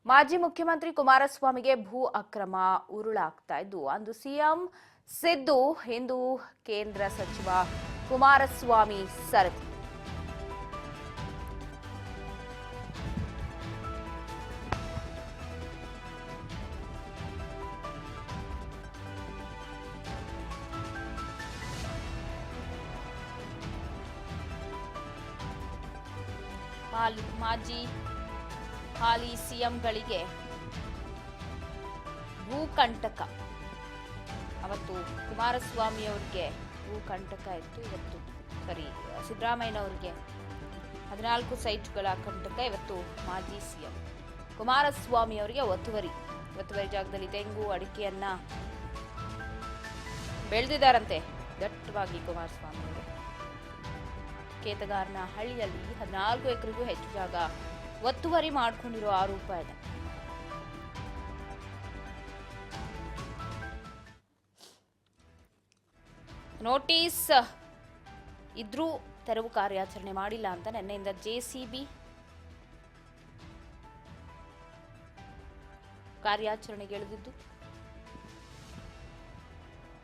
ಮಾಜಿ ಮುಖ್ಯಮಂತ್ರಿ ಕುಮಾರಸ್ವಾಮಿಗೆ ಭೂ ಅಕ್ರಮ ಉರುಳಾಗ್ತಾ ಇದ್ದು ಅಂದು ಸಿಎಂ ಸಿದ್ದು ಇಂದು ಕೇಂದ್ರ ಸಚಿವ ಕುಮಾರಸ್ವಾಮಿ ಸರದಿ. ಮಾಜಿ ಹಾಲಿ ಸಿಎಂಗಳಿಗೆ ಭೂಕಂಟಕ. ಅವತ್ತು ಕುಮಾರಸ್ವಾಮಿ ಅವರಿಗೆ ಭೂಕಂಟಕ ಇತ್ತು, ಇವತ್ತು ಸಿದ್ದರಾಮಯ್ಯನವರಿಗೆ 14 ಸೈಟ್ಗಳ ಕಂಟಕ. ಇವತ್ತು ಮಾಜಿ ಸಿಎಂ ಕುಮಾರಸ್ವಾಮಿ ಅವರಿಗೆ ಒತ್ತುವರಿ ಜಾಗದಲ್ಲಿ ತೆಂಗು ಅಡಿಕೆಯನ್ನ ಬೆಳೆದಿದ್ದಾರಂತೆ ದಟ್ಟವಾಗಿ. ಕುಮಾರಸ್ವಾಮಿ ಅವರು ಕೇತಗಾರನ ಹಳ್ಳಿಯಲ್ಲಿ 14 ಎಕರೆಗೂ ಹೆಚ್ಚು ಜಾಗ ಒತ್ತುವರಿ ಮಾಡಿಕೊಂಡಿರೋ ಆರೋಪ ಇದೆ. ನೋಟಿಸ್ ಇದ್ರೂ ತೆರವು ಕಾರ್ಯಾಚರಣೆ ಮಾಡಿಲ್ಲ ಅಂತ ನಿನ್ನೆಯಿಂದ ಜೆಸಿಬಿ ಕಾರ್ಯಾಚರಣೆಗೆ ಇಳಿದಿದ್ದು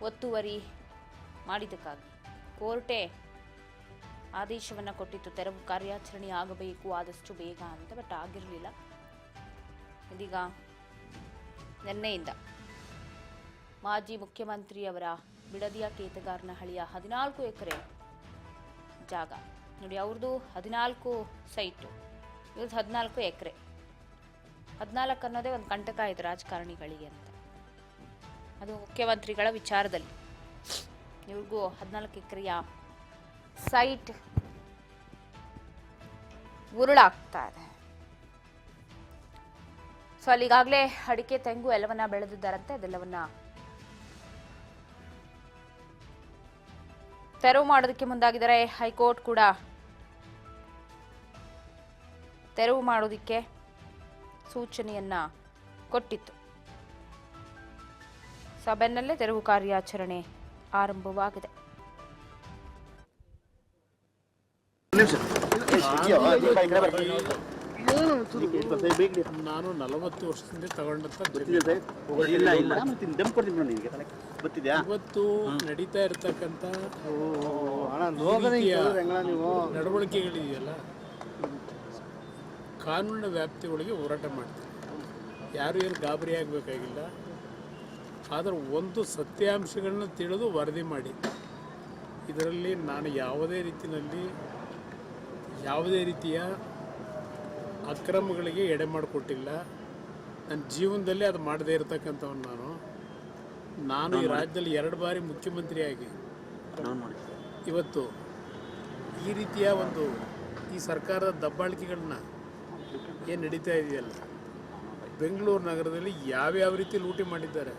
ಒತ್ತುವರಿ ಮಾಡಿದ್ದಕ್ಕಾಗಿ ಕೋರ್ಟೇ ಆದೇಶವನ್ನ ಕೊಟ್ಟಿತ್ತು, ತೆರವು ಕಾರ್ಯಾಚರಣೆ ಆಗಬೇಕು ಆದಷ್ಟು ಬೇಗ ಅಂತ. ಬಟ್ ಆಗಿರಲಿಲ್ಲ. ಇದೀಗ ನಿನ್ನೆಯಿಂದ ಮಾಜಿ ಮುಖ್ಯಮಂತ್ರಿಯವರ ಬಿಡದಿಯ ಕೇತಗಾರನಹಳ್ಳಿಯ 14 ಎಕರೆ ಜಾಗ ನೋಡಿ, ಅವ್ರದ್ದು 14 ಸೈಟು, ಇವ್ರದ್ದು 14 ಎಕರೆ. 14 ಅನ್ನೋದೇ ಒಂದು ಕಂಟಕ ಇದೆ ರಾಜಕಾರಣಿಗಳಿಗೆ ಅಂತ. ಅದು ಮುಖ್ಯಮಂತ್ರಿಗಳ ವಿಚಾರದಲ್ಲಿ ಇವ್ರಿಗೂ 14 ಎಕರೆಯ ಸೈಟ್ ಉರುಳಾಗ್ತಾ ಇದೆ. ಸೊ ಅಲ್ಲಿಗಾಗಲೇ ಅಡಿಕೆ ತೆಂಗು ಎಲ್ಲವನ್ನ ಬೆಳೆದಿದ್ದಾರಂತೆ. ಅದೆಲ್ಲವನ್ನ ತೆರವು ಮಾಡೋದಕ್ಕೆ ಮುಂದಾಗಿದ್ದಾರೆ. ಹೈಕೋರ್ಟ್ ಕೂಡ ತೆರವು ಮಾಡೋದಕ್ಕೆ ಸೂಚನೆಯನ್ನ ಕೊಟ್ಟಿತ್ತು. ಸಭೆಯಲ್ಲೇ ತೆರವು ಕಾರ್ಯಾಚರಣೆ ಆರಂಭವಾಗಿದೆ. ನಾನು 40 ವರ್ಷದಿಂದ ತಗೊಂಡಂತ ಇವತ್ತು ನಡೀತಾ ಇರತಕ್ಕಂತ ನಡವಳಿಕೆಗಳಿದೆಯಲ್ಲ, ಕಾನೂನಿನ ವ್ಯಾಪ್ತಿಗಳಿಗೆ ಹೋರಾಟ ಮಾಡ್ತಾರೆ. ಯಾರು ಏನು ಗಾಬರಿ ಆಗಬೇಕಾಗಿಲ್ಲ. ಆದರೆ ಒಂದು ಸತ್ಯಾಂಶಗಳನ್ನ ತಿಳಿದು ವರದಿ ಮಾಡಿ. ಇದರಲ್ಲಿ ನಾನು ಯಾವುದೇ ರೀತಿಯ ಅಕ್ರಮಗಳಿಗೆ ಎಡೆ ಮಾಡಿಕೊಟ್ಟಿಲ್ಲ. ನನ್ನ ಜೀವನದಲ್ಲಿ ಅದು ಮಾಡದೇ ಇರತಕ್ಕಂಥವನು ನಾನು ಈ ರಾಜ್ಯದಲ್ಲಿ 2 ಬಾರಿ ಮುಖ್ಯಮಂತ್ರಿಯಾಗಿ ಇವತ್ತು ಈ ರೀತಿಯ ಈ ಸರ್ಕಾರದ ದಬ್ಬಾಳಿಕೆಗಳನ್ನ ಏನು ನಡೀತಾ ಇದೆಯಲ್ಲ, ಬೆಂಗಳೂರು ನಗರದಲ್ಲಿ ಯಾವ್ಯಾವ ರೀತಿ ಲೂಟಿ ಮಾಡಿದ್ದಾರೆ.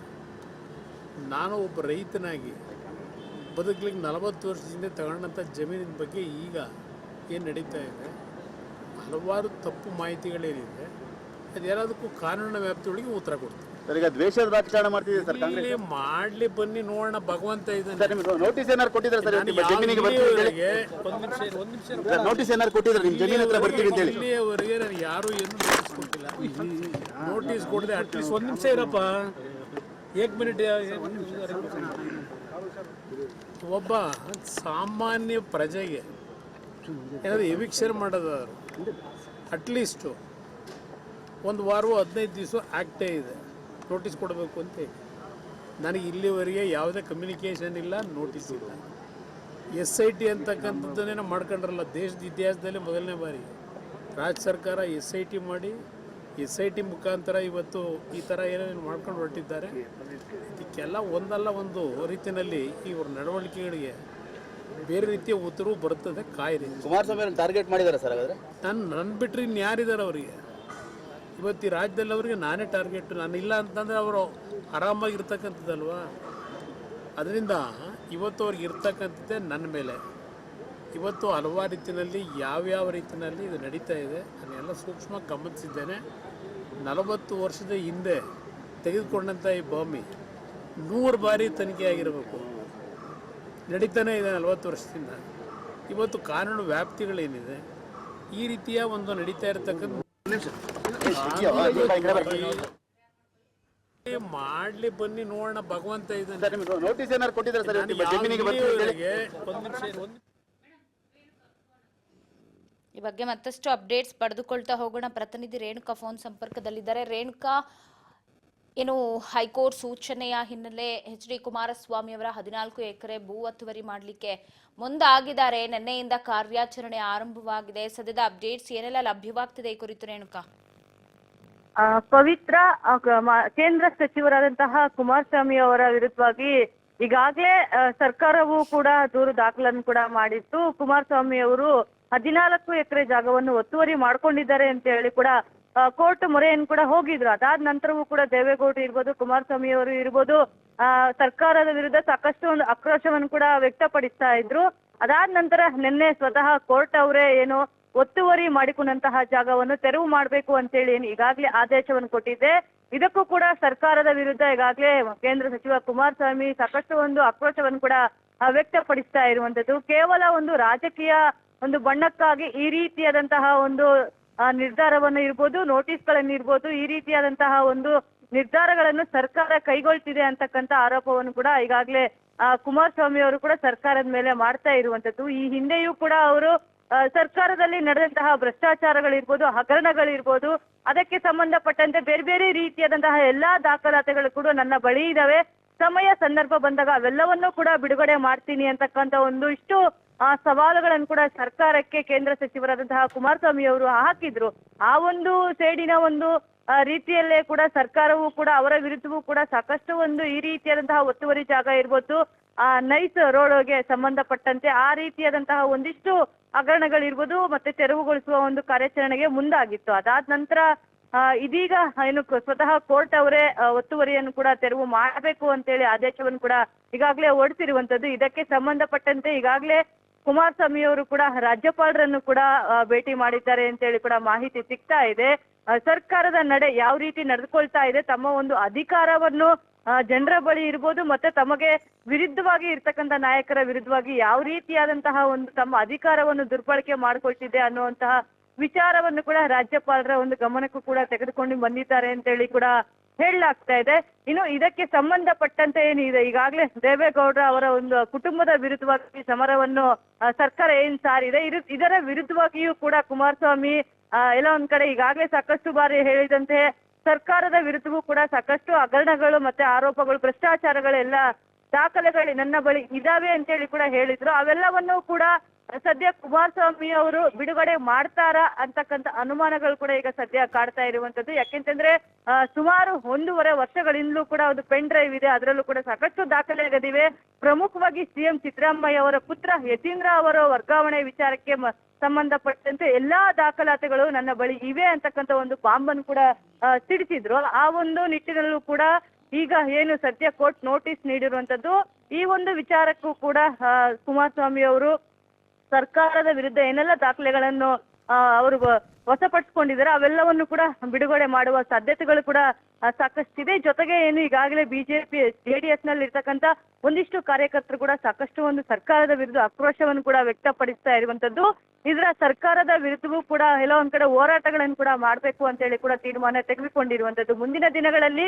ನಾನು ಒಬ್ಬ ರೈತನಾಗಿ ಬದುಕಲಿಕ್ಕೆ 40 ವರ್ಷದಿಂದ ತಗೊಂಡಂಥ ಜಮೀನಿನ ಬಗ್ಗೆ ಈಗ ಏನು ನಡೀತಾ ಇದೆ, ಹಲವಾರು ತಪ್ಪು ಮಾಹಿತಿಗಳೇನಿದೆ, ಅದೆಲ್ಲದಕ್ಕೂ ಕಾನೂನಿನ ವ್ಯಾಪ್ತಿಯೊಳಗೆ ಉತ್ತರ ಕೊಡ್ತೀವಿ. ಈಗ ದ್ವೇಷದ ರಾಜಕಾರಣ ಮಾಡ್ತಿದೆ ಸರ್ ಕಾಂಗ್ರೆಸ್. ಮಾಡ್ಲಿ ಬನ್ನಿ ನೋಡೋಣ, ಭಗವಂತ ಇದ್ದಾನೆ. ನೋಟಿಸ್ ಏನಾರು ಕೊಟ್ಟಿದ್ದಾರೆ ಸರ್? ಜಮೀನಿಗೆ ನೋಟಿಸ್ ಏನಾರು ಕೊಟ್ಟಿದ್ದಾರೆ? ನಿಮ್ಮ ಜಮೀನ್ ಹತ್ರ ಬರ್ತೀವಿ ಅಂತ ಹೇಳಿ ಇಲ್ಲಿಯವರೆಗೆ ನಾನು ಯಾರು ಏನು ನೋಟಿಸ್ ಕೊಟ್ಟಿಲ್ಲ. ನೋಟಿಸ್ ಕೊಡದೆ ಅಟ್ಲೀಸ್ಟ್ 1 ನಿಮಿಷ ಇರಪ್ಪ, 1 ಮಿನಿಟ್. ಒಬ್ಬ ಸಾಮಾನ್ಯ ಪ್ರಜೆಗೆ ಏನಾದರೂ ಎವಿಕ್ಷನ್ ಮಾಡೋದಾದ್ರು ಅಟ್ಲೀಸ್ಟು 1 ವಾರವೋ 15 ದಿವಸ ಆ್ಯಕ್ಟೇ ಇದೆ, ನೋಟಿಸ್ ಕೊಡಬೇಕು ಅಂತ. ನನಗೆ ಇಲ್ಲಿವರೆಗೆ ಯಾವುದೇ ಕಮ್ಯುನಿಕೇಷನ್ ಇಲ್ಲ, ನೋಟಿಸ್ ಇಲ್ಲ. SIT ಅಂತಕ್ಕಂಥದ್ದನ್ನೇನೋ ಮಾಡ್ಕೊಂಡ್ರಲ್ಲ, ದೇಶದ ಇತಿಹಾಸದಲ್ಲಿ ಮೊದಲನೇ ಬಾರಿ ರಾಜ್ಯ ಸರ್ಕಾರ SIT ಮಾಡಿ SIT ಮುಖಾಂತರ ಇವತ್ತು ಈ ಥರ ಏನೇನು ಮಾಡ್ಕೊಂಡು ಹೊರಟಿದ್ದಾರೆ. ಇದಕ್ಕೆಲ್ಲ ಒಂದಲ್ಲ ಒಂದು ರೀತಿಯಲ್ಲಿ ಇವ್ರ ನಡವಳಿಕೆಗಳಿಗೆ ಬೇರೆ ರೀತಿಯ ಉತ್ತರವು ಬರುತ್ತದೆ. ಕಾಯಿರಿ. ಕುಮಾರಸ್ವಾಮಿ ಟಾರ್ಗೆಟ್ ಮಾಡಿದ್ದಾರೆ ಸರ್. ಹಾಗಾದ್ರೆ ನನ್ನ ಬಿಟ್ಟರೆ ಇನ್ಯಾರಿದ್ದಾರೆ ಅವರಿಗೆ? ಇವತ್ತು ಈ ರಾಜ್ಯದಲ್ಲಿ ಅವರಿಗೆ ನಾನೇ ಟಾರ್ಗೆಟ್. ನಾನು ಇಲ್ಲ ಅಂತಂದರೆ ಅವರು ಆರಾಮಾಗಿರ್ತಕ್ಕಂಥದ್ದಲ್ವಾ. ಅದರಿಂದ ಇವತ್ತು ಅವ್ರಿಗೆ ಇರ್ತಕ್ಕಂಥದ್ದೇ ನನ್ನ ಮೇಲೆ. ಇವತ್ತು ಹಲವಾರು ರೀತಿಯಲ್ಲಿ ಯಾವ್ಯಾವ ರೀತಿಯಲ್ಲಿ ಇದು ನಡೀತಾ ಇದೆ ಅದನ್ನೆಲ್ಲ ಸೂಕ್ಷ್ಮವಾಗಿ ಗಮನಿಸಿದ್ದೇನೆ. 40 ವರ್ಷದ ಹಿಂದೆ ತೆಗೆದುಕೊಂಡಂಥ ಈ ಭೂಮಿ 100 ಬಾರಿ ತನಿಖೆ ಆಗಿರಬೇಕು. ನಡೀತಾನೆ ಇದೆ 40 ವರ್ಷದಿಂದ. ಇವತ್ತು ಕಾನೂನು ವ್ಯಾಪ್ತಿಗಳೇನಿದೆ, ಈ ರೀತಿಯ ಒಂದು ನಡೀತಾ ಇರತಕ್ಕಂಥ ಮಾಡ್ಲಿ ಬನ್ನಿ ನೋಡೋಣ, ಭಗವಂತ ಇದ್ದಾನೆ. ಸರ್ ನಿಮ್ಗೆ ನೋಟಿಸ್ ಏನಾರು ಕೊಟ್ಟಿದ್ದಾರೆ ಸರ್? ನಾನು ಜಮೀನಿಗೆ ಬರ್ತೀವಿ ಅಂತ ಹೇಳಿ. ಒಂದು ನಿಮಿಷ ಈ ಬಗ್ಗೆ ಮತ್ತಷ್ಟು ಅಪ್ಡೇಟ್ಸ್ ಪಡೆದುಕೊಳ್ತಾ ಹೋಗೋಣ. ಪ್ರತಿನಿಧಿ ರೇಣುಕಾ ಫೋನ್ ಸಂಪರ್ಕದಲ್ಲಿದ್ದಾರೆ. ರೇಣುಕಾ, ಏನು ಹೈಕೋರ್ಟ್ ಸೂಚನೆಯ ಹಿನ್ನೆಲೆ HD ಕುಮಾರಸ್ವಾಮಿ ಅವರ 14 ಎಕರೆ ಭೂ ಒತ್ತುವರಿ ಮಾಡಲಿಕ್ಕೆ ಮುಂದಾಗಿದ್ದಾರೆ. ನಿನ್ನೆಯಿಂದ ಕಾರ್ಯಾಚರಣೆ ಆರಂಭವಾಗಿದೆ. ಸದ್ಯದ ಅಪ್ಡೇಟ್ಸ್ ಏನೆಲ್ಲ ಲಭ್ಯವಾಗ್ತಿದೆ ಈ ಕುರಿತು ರೇಣುಕಾ? ಪವಿತ್ರ, ಕೇಂದ್ರ ಸಚಿವರಾದಂತಹ ಕುಮಾರಸ್ವಾಮಿ ಅವರ ವಿರುದ್ಧವಾಗಿ ಈಗಾಗಲೇ ಸರ್ಕಾರವು ಕೂಡ ದೂರು ದಾಖಲನ್ನು ಕೂಡ ಮಾಡಿತ್ತು. ಕುಮಾರಸ್ವಾಮಿ ಅವರು 14 ಎಕರೆ ಜಾಗವನ್ನು ಒತ್ತುವರಿ ಮಾಡ್ಕೊಂಡಿದ್ದಾರೆ ಅಂತ ಹೇಳಿ ಕೂಡ ಕೋರ್ಟ್ ಮೊರೆಯನ್ನು ಕೂಡ ಹೋಗಿದ್ರು. ಅದಾದ ನಂತರವೂ ಕೂಡ ದೇವೇಗೌಡರು ಇರ್ಬೋದು, ಕುಮಾರಸ್ವಾಮಿ ಅವರು ಇರ್ಬೋದು, ಸರ್ಕಾರದ ವಿರುದ್ಧ ಸಾಕಷ್ಟು ಒಂದು ಆಕ್ರೋಶವನ್ನು ಕೂಡ ವ್ಯಕ್ತಪಡಿಸ್ತಾ ಇದ್ರು. ಅದಾದ ನಂತರ ನಿನ್ನೆ ಸ್ವತಃ ಕೋರ್ಟ್ ಅವರೇ ಏನು ಒತ್ತುವರಿ ಮಾಡಿಕೊಂಡಂತಹ ಜಾಗವನ್ನು ತೆರವು ಮಾಡಬೇಕು ಅಂತೇಳಿ ಏನು ಈಗಾಗಲೇ ಆದೇಶವನ್ನು ಕೊಟ್ಟಿದೆ. ಇದಕ್ಕೂ ಕೂಡ ಸರ್ಕಾರದ ವಿರುದ್ಧ ಈಗಾಗಲೇ ಕೇಂದ್ರ ಸಚಿವ ಕುಮಾರಸ್ವಾಮಿ ಸಾಕಷ್ಟು ಒಂದು ಆಕ್ರೋಶವನ್ನು ಕೂಡ ವ್ಯಕ್ತಪಡಿಸ್ತಾ ಇರುವಂತದ್ದು. ಕೇವಲ ಒಂದು ರಾಜಕೀಯ ಒಂದು ಬಣ್ಣಕ್ಕಾಗಿ ಈ ರೀತಿಯಾದಂತಹ ಒಂದು ನಿರ್ಧಾರವನ್ನು ಇರ್ಬೋದು, ನೋಟಿಸ್ಗಳನ್ನು ಇರ್ಬೋದು, ಈ ರೀತಿಯಾದಂತಹ ಒಂದು ನಿರ್ಧಾರಗಳನ್ನು ಸರ್ಕಾರ ಕೈಗೊಳ್ತಿದೆ ಅಂತಕ್ಕಂಥ ಆರೋಪವನ್ನು ಕೂಡ ಈಗಾಗಲೇ ಕುಮಾರಸ್ವಾಮಿ ಅವರು ಕೂಡ ಸರ್ಕಾರದ ಮೇಲೆ ಮಾಡ್ತಾ ಇರುವಂತದ್ದು. ಈ ಹಿಂದೆಯೂ ಕೂಡ ಅವರು ಸರ್ಕಾರದಲ್ಲಿ ನಡೆದಂತಹ ಭ್ರಷ್ಟಾಚಾರಗಳಿರ್ಬೋದು, ಹಗರಣಗಳಿರ್ಬೋದು, ಅದಕ್ಕೆ ಸಂಬಂಧಪಟ್ಟಂತೆ ಬೇರೆ ಬೇರೆ ರೀತಿಯಾದಂತಹ ಎಲ್ಲಾ ದಾಖಲಾತಿಗಳು ಕೂಡ ನನ್ನ ಬಳಿ ಇದಾವೆ. ಸಮಯ ಸಂದರ್ಭ ಬಂದಾಗ ಅವೆಲ್ಲವನ್ನೂ ಕೂಡ ಬಿಡುಗಡೆ ಮಾಡ್ತೀನಿ ಅಂತಕ್ಕಂಥ ಒಂದು ಇಷ್ಟು ಸವಾಲುಗಳನ್ನು ಕೂಡ ಸರ್ಕಾರಕ್ಕೆ ಕೇಂದ್ರ ಸಚಿವರಾದಂತಹ ಕುಮಾರಸ್ವಾಮಿ ಅವರು ಹಾಕಿದ್ರು. ಆ ಒಂದು ಸೈಡಿನ ಒಂದು ರೀತಿಯಲ್ಲೇ ಕೂಡ ಸರ್ಕಾರವೂ ಕೂಡ ಅವರ ವಿರುದ್ಧವೂ ಕೂಡ ಸಾಕಷ್ಟು ಒಂದು ಈ ರೀತಿಯಾದಂತಹ ಒತ್ತುವರಿ ಜಾಗ ಇರ್ಬೋದು, ನೈಸ್ ರೋಡ್ಗೆ ಸಂಬಂಧಪಟ್ಟಂತೆ ಆ ರೀತಿಯಾದಂತಹ ಒಂದಿಷ್ಟು ಹಗರಣಗಳಿರ್ಬೋದು ಮತ್ತೆ ತೆರವುಗೊಳಿಸುವ ಒಂದು ಕಾರ್ಯಾಚರಣೆಗೆ ಮುಂದಾಗಿತ್ತು. ಅದಾದ ನಂತರ ಇದೀಗ ಏನು ಸ್ವತಃ ಕೋರ್ಟ್ ಅವರೇ ಒತ್ತುವರಿಯನ್ನು ಕೂಡ ತೆರವು ಮಾಡಬೇಕು ಅಂತೇಳಿ ಆದೇಶವನ್ನು ಕೂಡ ಈಗಾಗಲೇ ಹೊರಡಿಸಿರುವಂತದ್ದು. ಇದಕ್ಕೆ ಸಂಬಂಧಪಟ್ಟಂತೆ ಈಗಾಗಲೇ ಕುಮಾರಸ್ವಾಮಿ ಅವರು ಕೂಡ ರಾಜ್ಯಪಾಲರನ್ನು ಕೂಡ ಭೇಟಿ ಮಾಡಿದ್ದಾರೆ ಅಂತೇಳಿ ಕೂಡ ಮಾಹಿತಿ ಸಿಗ್ತಾ ಇದೆ. ಸರ್ಕಾರದ ನಡೆ ಯಾವ ರೀತಿ ನಡೆದುಕೊಳ್ತಾ ಇದೆ, ತಮ್ಮ ಒಂದು ಅಧಿಕಾರವನ್ನು ಜನರ ಬಳಿ ಇರ್ಬೋದು ಮತ್ತೆ ತಮಗೆ ವಿರುದ್ಧವಾಗಿ ಇರ್ತಕ್ಕಂಥ ನಾಯಕರ ವಿರುದ್ಧವಾಗಿ ಯಾವ ರೀತಿಯಾದಂತಹ ಒಂದು ತಮ್ಮ ಅಧಿಕಾರವನ್ನು ದುರ್ಬಳಕೆ ಮಾಡ್ಕೊಳ್ತಿದೆ ಅನ್ನುವಂತಹ ವಿಚಾರವನ್ನು ಕೂಡ ರಾಜ್ಯಪಾಲರ ಒಂದು ಗಮನಕ್ಕೂ ಕೂಡ ತೆಗೆದುಕೊಂಡು ಬಂದಿದ್ದಾರೆ ಅಂತೇಳಿ ಕೂಡ ಹೇಳಲಾಗ್ತಾ ಇದೆ. ಇನ್ನು ಇದಕ್ಕೆ ಸಂಬಂಧಪಟ್ಟಂತೆ ಏನಿದೆ, ಈಗಾಗಲೇ ದೇವೇಗೌಡರ ಅವರ ಒಂದು ಕುಟುಂಬದ ವಿರುದ್ಧವಾಗಿ ಸಮರವನ್ನು ಸರ್ಕಾರ ಏನ್ ಸಾರಿದೆ, ಇದರ ವಿರುದ್ಧವಾಗಿಯೂ ಕೂಡ ಕುಮಾರಸ್ವಾಮಿ ಎಲ್ಲ ಒಂದ್ ಕಡೆ ಈಗಾಗಲೇ ಸಾಕಷ್ಟು ಬಾರಿ ಹೇಳಿದಂತೆ ಸರ್ಕಾರದ ವಿರುದ್ಧವೂ ಕೂಡ ಸಾಕಷ್ಟು ಹಗರಣಗಳು ಮತ್ತೆ ಆರೋಪಗಳು, ಭ್ರಷ್ಟಾಚಾರಗಳೆಲ್ಲ ದಾಖಲೆಗಳು ನನ್ನ ಬಳಿ ಇದಾವೆ ಅಂತೇಳಿ ಕೂಡ ಹೇಳಿದ್ರು. ಅವೆಲ್ಲವನ್ನೂ ಕೂಡ ಸದ್ಯ ಕುಮಾರಸ್ವಾಮಿ ಅವರು ಬಿಡುಗಡೆ ಮಾಡ್ತಾರಾ ಅಂತಕ್ಕಂಥ ಅನುಮಾನಗಳು ಕೂಡ ಈಗ ಸದ್ಯ ಕಾಡ್ತಾ ಇರುವಂತದ್ದು. ಯಾಕೆಂತಂದ್ರೆ ಸುಮಾರು 1.5 ವರ್ಷಗಳಿಂದಲೂ ಕೂಡ ಒಂದು ಪೆನ್ ಡ್ರೈವ್ ಇದೆ, ಅದರಲ್ಲೂ ಕೂಡ ಸಾಕಷ್ಟು ದಾಖಲೆಗಳಿವೆ. ಪ್ರಮುಖವಾಗಿ CM ಸಿದ್ದರಾಮಯ್ಯ ಅವರ ಪುತ್ರ ಯತೀಂದ್ರ ಅವರ ವರ್ಗಾವಣೆ ವಿಚಾರಕ್ಕೆ ಸಂಬಂಧಪಟ್ಟಂತೆ ಎಲ್ಲಾ ದಾಖಲಾತಿಗಳು ನನ್ನ ಬಳಿ ಇವೆ ಅಂತಕ್ಕಂಥ ಒಂದು ಬಾಂಬನ್ನು ಕೂಡ ಸಿಡಿಸಿದ್ರು. ಆ ಒಂದು ನಿಟ್ಟಿನಲ್ಲೂ ಕೂಡ ಈಗ ಏನು ಸದ್ಯ ಕೋರ್ಟ್ ನೋಟಿಸ್ ನೀಡಿರುವಂತದ್ದು, ಈ ಒಂದು ವಿಚಾರಕ್ಕೂ ಕೂಡ ಕುಮಾರಸ್ವಾಮಿ ಅವರು ಸರ್ಕಾರದ ವಿರುದ್ಧ ಏನೆಲ್ಲ ದಾಖಲೆಗಳನ್ನು ಅವರು ವಶಪಡಿಸಿಕೊಂಡಿದ್ದಾರೆ ಅವೆಲ್ಲವನ್ನು ಕೂಡ ಬಿಡುಗಡೆ ಮಾಡುವ ಸಾಧ್ಯತೆಗಳು ಕೂಡ ಸಾಕಷ್ಟಿದೆ. ಜೊತೆಗೆ ಏನು ಈಗಾಗಲೇ ಬಿಜೆಪಿ JDS ನಲ್ಲಿ ಇರ್ತಕ್ಕಂಥ ಒಂದಿಷ್ಟು ಕಾರ್ಯಕರ್ತರು ಕೂಡ ಸಾಕಷ್ಟು ಒಂದು ಸರ್ಕಾರದ ವಿರುದ್ಧ ಆಕ್ರೋಶವನ್ನು ಕೂಡ ವ್ಯಕ್ತಪಡಿಸ್ತಾ ಇರುವಂತದ್ದು. ಇದರ ಸರ್ಕಾರದ ವಿರುದ್ಧವೂ ಕೂಡ ಎಲ್ಲ ಒಂದ್ ಕಡೆ ಹೋರಾಟಗಳನ್ನು ಕೂಡ ಮಾಡ್ಬೇಕು ಅಂತ ಹೇಳಿ ಕೂಡ ತೀರ್ಮಾನ ತೆಗೆದುಕೊಂಡಿರುವಂತದ್ದು. ಮುಂದಿನ ದಿನಗಳಲ್ಲಿ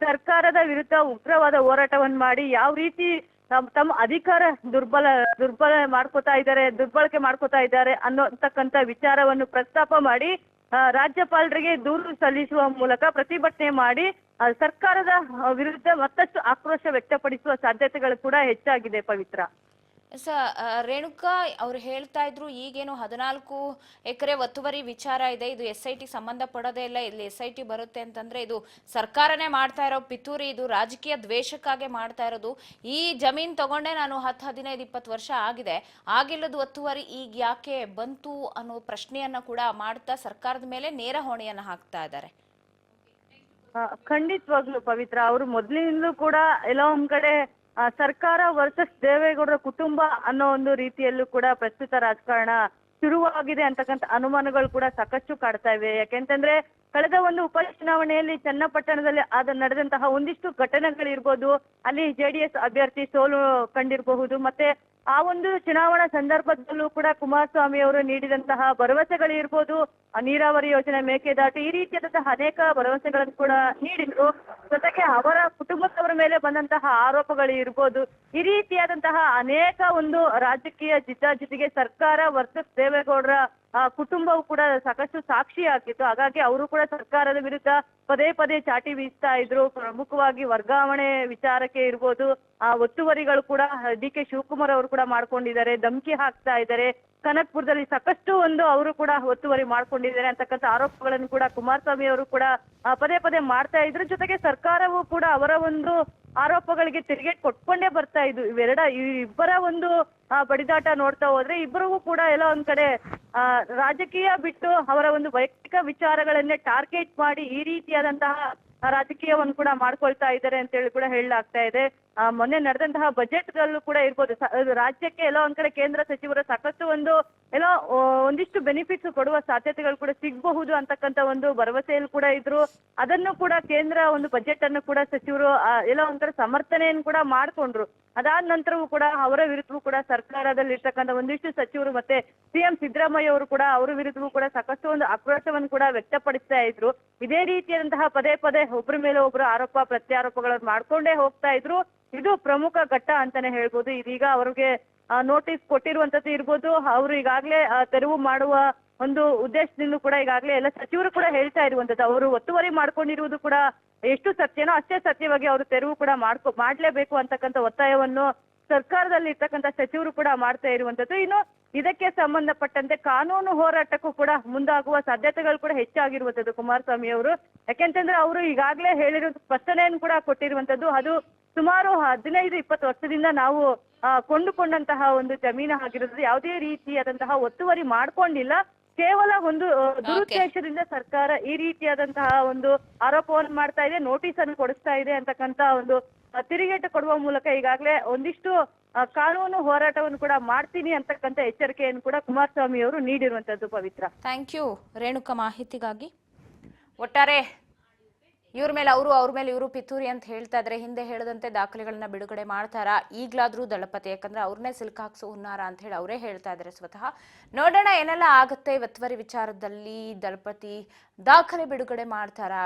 ಸರ್ಕಾರದ ವಿರುದ್ಧ ಉಗ್ರವಾದ ಹೋರಾಟವನ್ನು ಮಾಡಿ ಯಾವ ರೀತಿ ತಮ್ಮ ಅಧಿಕಾರ ದುರ್ಬಳಕೆ ಮಾಡ್ಕೋತಾ ಇದ್ದಾರೆ ಅನ್ನೋತಕ್ಕಂಥ ವಿಚಾರವನ್ನು ಪ್ರಸ್ತಾಪ ಮಾಡಿ ರಾಜ್ಯಪಾಲರಿಗೆ ದೂರು ಸಲ್ಲಿಸುವ ಮೂಲಕ ಪ್ರತಿಭಟನೆ ಮಾಡಿ ಸರ್ಕಾರದ ವಿರುದ್ಧ ಮತ್ತಷ್ಟು ಆಕ್ರೋಶ ವ್ಯಕ್ತಪಡಿಸುವ ಸಾಧ್ಯತೆಗಳು ಕೂಡ ಹೆಚ್ಚಾಗಿದೆ. ಪವಿತ್ರ, ರೇಣುಕಾ ಅವರು ಹೇಳ್ತಾ ಇದ್ರು ಈಗೇನು 14 ಎಕರೆ ಒತ್ತುವರಿ ವಿಚಾರ ಇದೆ, ಇದು SIT ಸಂಬಂಧ ಪಡೋದೇ ಇಲ್ಲ, ಇಲ್ಲಿ SIT ಬರುತ್ತೆ ಅಂತಂದ್ರೆ ಇದು ಸರ್ಕಾರನೇ ಮಾಡ್ತಾ ಇರೋ ಪಿತೂರಿ, ಇದು ರಾಜಕೀಯ ದ್ವೇಷಕ್ಕಾಗಿ ಮಾಡ್ತಾ ಇರೋದು. ಈ ಜಮೀನ್ ತಗೊಂಡೆ ನಾನು 10, 15, 20 ವರ್ಷ ಆಗಿದೆ, ಆಗಿಲ್ಲದ ಒತ್ತುವರಿ ಈಗ ಯಾಕೆ ಬಂತು ಅನ್ನೋ ಪ್ರಶ್ನೆಯನ್ನ ಕೂಡ ಮಾಡ್ತಾ ಸರ್ಕಾರದ ಮೇಲೆ ನೇರ ಹೊಣೆಯನ್ನ ಹಾಕ್ತಾ ಇದ್ದಾರೆ. ಖಂಡಿತವಾಗ್ಲು ಪವಿತ್ರ, ಅವರು ಮೊದಲಿನಿಂದಲೂ ಕೂಡ ಎಲ್ಲ ಒಂದ್ ಕಡೆ ಸರ್ಕಾರ ವರ್ಸಸ್ ದೇವೇಗೌಡರ ಕುಟುಂಬ ಅನ್ನೋ ಒಂದು ರೀತಿಯಲ್ಲೂ ಕೂಡ ಪ್ರಸ್ತುತ ರಾಜಕಾರಣ ಶುರುವಾಗಿದೆ ಅಂತಕ್ಕಂಥ ಅನುಮಾನಗಳು ಕೂಡ ಸಾಕಷ್ಟು ಕಾಡ್ತಾ ಇವೆ. ಯಾಕೆಂತಂದ್ರೆ ಕಳೆದ ಒಂದು ಉಪಚುನಾವಣೆಯಲ್ಲಿ ಚನ್ನಪಟ್ಟಣದಲ್ಲಿ ನಡೆದಂತಹ ಒಂದಿಷ್ಟು ಘಟನೆಗಳಿರ್ಬೋದು, ಅಲ್ಲಿ JDS ಅಭ್ಯರ್ಥಿ ಸೋಲು ಕಂಡಿರಬಹುದು, ಮತ್ತೆ ಆ ಒಂದು ಚುನಾವಣಾ ಸಂದರ್ಭದಲ್ಲೂ ಕೂಡ ಕುಮಾರಸ್ವಾಮಿ ಅವರು ನೀಡಿದಂತಹ ಭರವಸೆಗಳಿರ್ಬೋದು, ನೀರಾವರಿ ಯೋಜನೆ, ಮೇಕೆದಾಟು, ಈ ರೀತಿಯಾದಂತಹ ಅನೇಕ ಭರವಸೆಗಳನ್ನು ಕೂಡ ನೀಡಿದ್ರು. ಜೊತೆಗೆ ಅವರ ಕುಟುಂಬದವರ ಮೇಲೆ ಬಂದಂತಹ ಆರೋಪಗಳು ಇರ್ಬೋದು, ಈ ರೀತಿಯಾದಂತಹ ಅನೇಕ ಒಂದು ರಾಜಕೀಯ ಜಿದ್ದಾಜಿದ್ದಿಗೆ ಸರ್ಕಾರ ವರ್ಸಸ್ ದೇವೇಗೌಡರ ಕುಟುಂಬವು ಕೂಡ ಸಾಕಷ್ಟು ಸಾಕ್ಷಿ ಹಾಕಿತ್ತು. ಹಾಗಾಗಿ ಅವರು ಕೂಡ ಸರ್ಕಾರದ ವಿರುದ್ಧ ಪದೇ ಪದೇ ಚಾಟಿ ಬೀಸ್ತಾ ಇದ್ರು. ಪ್ರಮುಖವಾಗಿ ವರ್ಗಾವಣೆ ವಿಚಾರಕ್ಕೆ ಇರ್ಬೋದು, ಒತ್ತುವರಿಗಳು ಕೂಡ ಡಿ.ಕೆ. ಶಿವಕುಮಾರ್ ಅವರು ಕೂಡ ಮಾಡ್ಕೊಂಡಿದ್ದಾರೆ, ಧಮಕಿ ಹಾಕ್ತಾ ಇದ್ದಾರೆ. ಕನಕ್ಪುರದಲ್ಲಿ ಸಾಕಷ್ಟು ಒಂದು ಅವರು ಕೂಡ ಒತ್ತುವರಿ ಮಾಡ್ಕೊಂಡಿದ್ದಾರೆ ಅಂತಕ್ಕಂಥ ಆರೋಪಗಳನ್ನು ಕೂಡ ಕುಮಾರಸ್ವಾಮಿ ಅವರು ಕೂಡ ಪದೇ ಪದೇ ಮಾಡ್ತಾ ಇದ್ರು. ಜೊತೆಗೆ ಸರ್ಕಾರವು ಕೂಡ ಅವರ ಒಂದು ಆರೋಪಗಳಿಗೆ ತಿರುಗೇಟ್ ಕೊಟ್ಕೊಂಡೇ ಬರ್ತಾ ಇದ್ವು. ಇಬ್ಬರ ಒಂದು ಬಡಿದಾಟ ನೋಡ್ತಾ ಹೋದ್ರೆ ಇಬ್ಬರಿಗೂ ಕೂಡ ಎಲ್ಲ ಒಂದ್ ಕಡೆ ರಾಜಕೀಯ ಬಿಟ್ಟು ಅವರ ಒಂದು ವೈಯಕ್ತಿಕ ವಿಚಾರಗಳನ್ನೇ ಟಾರ್ಗೆಟ್ ಮಾಡಿ ಈ ರೀತಿಯಾದಂತಹ ರಾಜಕೀಯವನ್ನು ಕೂಡ ಮಾಡ್ಕೊಳ್ತಾ ಇದ್ದಾರೆ ಅಂತ ಹೇಳಿ ಕೂಡ ಹೇಳಲಾಗ್ತಾ ಇದೆ. ಮೊನ್ನೆ ನಡೆದಂತಹ ಬಜೆಟ್ ಗಳಲ್ಲೂ ಕೂಡ ಇರ್ಬೋದು, ರಾಜ್ಯಕ್ಕೆ ಎಲ್ಲೋ ಒಂದ್ ಕಡೆ ಕೇಂದ್ರ ಸಚಿವರು ಸಾಕಷ್ಟು ಒಂದಿಷ್ಟು ಬೆನಿಫಿಟ್ಸ್ ಕೊಡುವ ಸಾಧ್ಯತೆಗಳು ಕೂಡ ಸಿಗಬಹುದು ಅಂತಕ್ಕಂಥ ಒಂದು ಭರವಸೆಯಲ್ಲಿ ಕೂಡ ಇದ್ರು. ಅದನ್ನು ಕೂಡ ಕೇಂದ್ರ ಒಂದು ಬಜೆಟ್ ಅನ್ನು ಕೂಡ ಸಚಿವರು ಎಲ್ಲೋ ಒಂದ್ ಕಡೆ ಸಮರ್ಥನೆಯನ್ನು ಕೂಡ ಮಾಡ್ಕೊಂಡ್ರು. ಅದಾದ ನಂತರವೂ ಕೂಡ ಅವರ ವಿರುದ್ಧವೂ ಕೂಡ ಸರ್ಕಾರದಲ್ಲಿ ಇರ್ತಕ್ಕಂಥ ಒಂದಿಷ್ಟು ಸಚಿವರು ಮತ್ತೆ ಸಿಎಂ ಸಿದ್ದರಾಮಯ್ಯ ಅವರು ಕೂಡ ಅವರ ವಿರುದ್ಧವೂ ಕೂಡ ಸಾಕಷ್ಟು ಒಂದು ಆಕ್ರೋಶವನ್ನು ಕೂಡ ವ್ಯಕ್ತಪಡಿಸ್ತಾ ಇದ್ರು. ಇದೇ ರೀತಿಯಾದಂತಹ ಪದೇ ಪದೇ ಒಬ್ಬರ ಮೇಲೆ ಒಬ್ರು ಆರೋಪ ಪ್ರತ್ಯಾರೋಪಗಳನ್ನು ಮಾಡ್ಕೊಂಡೇ ಹೋಗ್ತಾ ಇದ್ರು. ಇದು ಪ್ರಮುಖ ಘಟ್ಟ ಅಂತಾನೆ ಹೇಳ್ಬೋದು. ಇದೀಗ ಅವ್ರಿಗೆ ನೋಟಿಸ್ ಕೊಟ್ಟಿರುವಂತದ್ದು ಇರ್ಬೋದು, ಅವರು ಈಗಾಗಲೇ ತೆರವು ಮಾಡುವ ಒಂದು ಉದ್ದೇಶದಿಂದ ಕೂಡ ಈಗಾಗಲೇ ಎಲ್ಲ ಸಚಿವರು ಕೂಡ ಹೇಳ್ತಾ ಇರುವಂತದ್ದು, ಅವರು ಒತ್ತುವರಿ ಮಾಡ್ಕೊಂಡಿರುವುದು ಕೂಡ ಎಷ್ಟು ಸತ್ಯನೋ ಅಷ್ಟೇ ಸತ್ಯವಾಗಿ ಅವರು ತೆರವು ಕೂಡ ಮಾಡ್ಲೇಬೇಕು ಅಂತಕ್ಕಂಥ ಒತ್ತಾಯವನ್ನು ಸರ್ಕಾರದಲ್ಲಿ ಇರ್ತಕ್ಕಂಥ ಸಚಿವರು ಕೂಡ ಮಾಡ್ತಾ ಇರುವಂತದ್ದು. ಇನ್ನು ಇದಕ್ಕೆ ಸಂಬಂಧಪಟ್ಟಂತೆ ಕಾನೂನು ಹೋರಾಟಕ್ಕೂ ಕೂಡ ಮುಂದಾಗುವ ಸಾಧ್ಯತೆಗಳು ಕೂಡ ಹೆಚ್ಚಾಗಿರುವಂತದ್ದು ಕುಮಾರಸ್ವಾಮಿ ಅವರು. ಯಾಕೆಂತಂದ್ರೆ ಅವರು ಈಗಾಗಲೇ ಹೇಳಿರೋ ಸ್ಪಷ್ಟನೆಯನ್ನು ಕೂಡ ಕೊಟ್ಟಿರುವಂತದ್ದು, ಅದು ಸುಮಾರು 15-20 ವರ್ಷದಿಂದ ನಾವು ಕೊಂಡುಕೊಂಡಂತಹ ಒಂದು ಜಮೀನು ಆಗಿರೋದು, ಯಾವುದೇ ರೀತಿಯಾದಂತಹ ಒತ್ತುವರಿ ಮಾಡ್ಕೊಂಡಿಲ್ಲ. ಕೇವಲ ಒಂದು ದುರುದ್ದೇಶದಿಂದ ಸರ್ಕಾರ ಈ ರೀತಿಯಾದಂತಹ ಒಂದು ಆರೋಪವನ್ನು ಮಾಡ್ತಾ ಇದೆ, ನೋಟಿಸ್ ಅನ್ನು ಕೊಡಿಸ್ತಾ ಇದೆ ಅಂತಕ್ಕಂತ ಒಂದು ತಿರುಗೇಟು ಕೊಡುವ ಮೂಲಕ ಈಗಾಗಲೇ ಒಂದಿಷ್ಟು ಕಾನೂನು ಹೋರಾಟವನ್ನು ಕೂಡ ಮಾಡ್ತೀನಿ ಅಂತಕ್ಕಂಥ ಎಚ್ಚರಿಕೆಯನ್ನು ಕೂಡ ಕುಮಾರಸ್ವಾಮಿ ಅವರು ನೀಡಿರುವಂತದ್ದು. ಪವಿತ್ರ, ಥ್ಯಾಂಕ್ ಯು ರೇಣುಕಾ ಮಾಹಿತಿಗಾಗಿ. ಒಟ್ಟಾರೆ ಇವ್ರ ಮೇಲೆ ಅವ್ರ ಮೇಲೆ ಇವರು ಪಿತೂರಿ ಅಂತ ಹೇಳ್ತಾ ಇದ್ರೆ, ಹಿಂದೆ ಹೇಳದಂತೆ ದಾಖಲೆಗಳನ್ನ ಬಿಡುಗಡೆ ಮಾಡ್ತಾರಾ ಈಗ್ಲಾದ್ರೂ ದಳಪತಿ? ಯಾಕಂದ್ರೆ ಅವ್ರನ್ನೇ ಸಿಲ್ಕ್ ಹಾಕ್ಸೋ ಹುನ್ನಾರ ಅಂತ ಹೇಳಿ ಅವರೇ ಹೇಳ್ತಾ ಇದ್ದಾರೆ ಸ್ವತಃ. ನೋಡೋಣ ಏನೆಲ್ಲ ಆಗುತ್ತೆ ಒತ್ತುವರಿ ವಿಚಾರದಲ್ಲಿ. ದಳಪತಿ ದಾಖಲೆ ಬಿಡುಗಡೆ ಮಾಡ್ತಾರಾ?